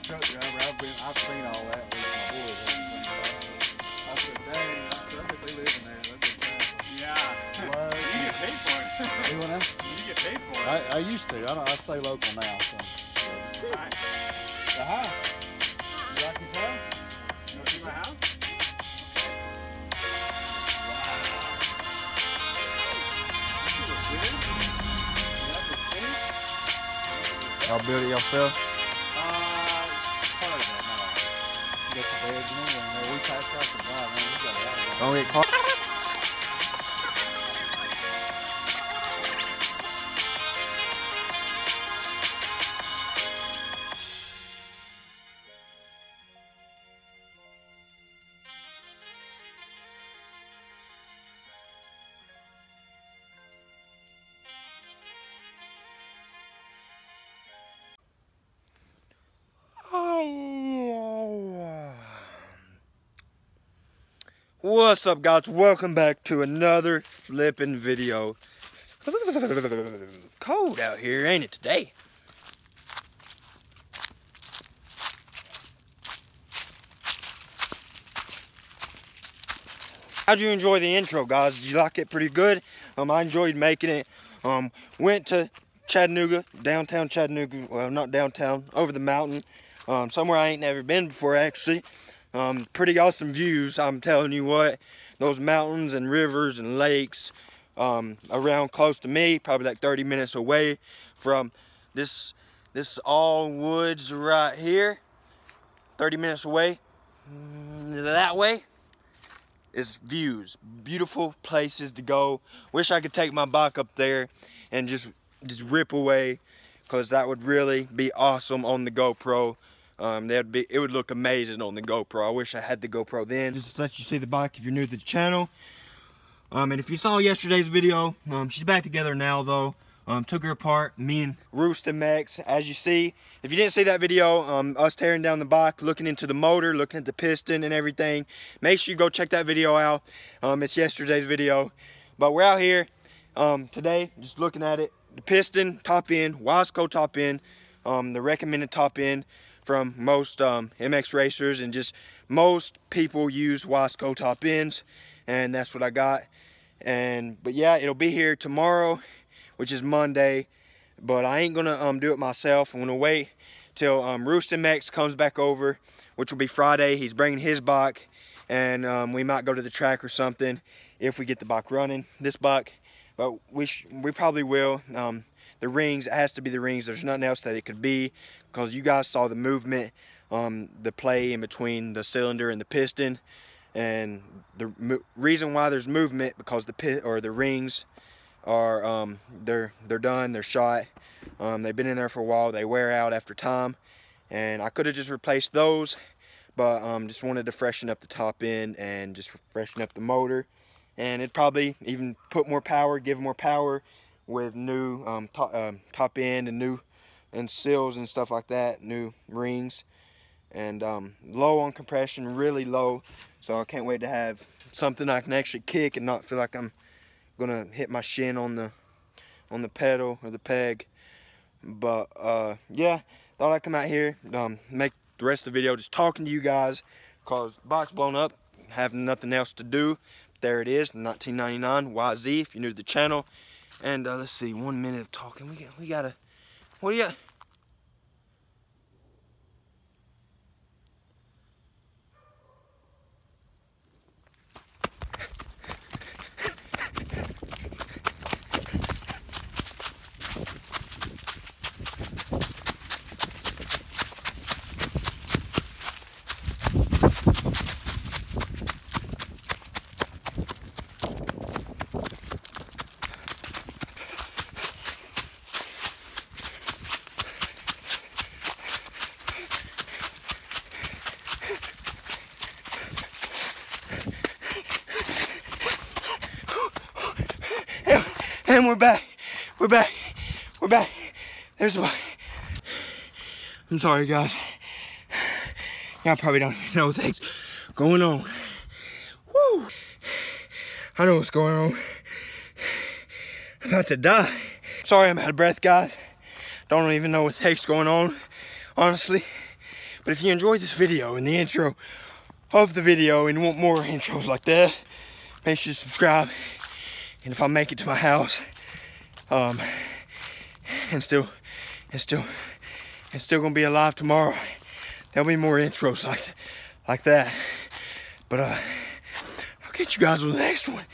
truck driver. I've seen all that with my boys. I said, dang, I bet they live in there. That's exactly. Yeah. What? You get paid for it. You want that? You get paid for it. I used to. I stay local now. So. Hi. Hi. You like his house? You want to see my house? Y'all build it yourself? Part of it, no. You got the beds and everything. We passed out some drive, man. We got a lot of Don't get caught. What's up, guys? Welcome back to another flipping video. Cold out here, ain't it, today? How'd you enjoy the intro, guys? Did you like it pretty good? I enjoyed making it. Went to Chattanooga, downtown Chattanooga. Well, not downtown, over the mountain. Somewhere I ain't never been before, actually. Pretty awesome views, I'm telling you what. Those mountains and rivers and lakes around close to me, probably like 30 minutes away from this all woods right here. 30 minutes away, that way is views. Beautiful places to go. Wish I could take my bike up there and just rip away, because that would really be awesome on the GoPro. It would look amazing on the GoPro. I wish I had the GoPro then. Just to let you see the bike if you're new to the channel. And if you saw yesterday's video, she's back together now though. Took her apart, me and highgearmx, as you see. If you didn't see that video, us tearing down the bike, looking into the motor, looking at the piston and everything, make sure you go check that video out. It's yesterday's video. But we're out here today, just looking at it. The piston, top end, Wasco top end, the recommended top end from most MX racers, and just most people use Wasco top ends, and that's what I got. But yeah, it'll be here tomorrow, which is Monday, but I ain't gonna do it myself. I'm gonna wait till highgearmx comes back over, which will be Friday. He's bringing his bike, and we might go to the track or something if we get the bike running, this bike. But we probably will. The rings, it has to be the rings. There's nothing else that it could be, because you guys saw the movement, the play in between the cylinder and the piston, and the reason why there's movement, because the rings are they're done, they're shot. They've been in there for a while. They wear out after time, and I could have just replaced those, but just wanted to freshen up the top end and just freshen up the motor. And it'd probably even put more power, give more power with new top end and seals and stuff like that, new rings, and low on compression, really low. So I can't wait to have something I can actually kick and not feel like I'm gonna hit my shin on the pedal or the peg. But yeah, thought I'd come out here, make the rest of the video just talking to you guys, cause the bike's blown up, having nothing else to do. There it is, 1999 YZ, if you're new to the channel. And let's see, 1 minute of talking. We gotta, what do you got? And we're back. There's the bike. I'm sorry, guys. Y'all probably don't even know what's going on. Woo! I know what's going on. I'm about to die. Sorry I'm out of breath, guys. Don't even know what the heck's going on, honestly. But if you enjoyed this video and the intro of the video and want more intros like that, make sure you subscribe. And if I make it to my house, and still gonna be alive tomorrow, there'll be more intros like that. But I'll catch you guys on the next one.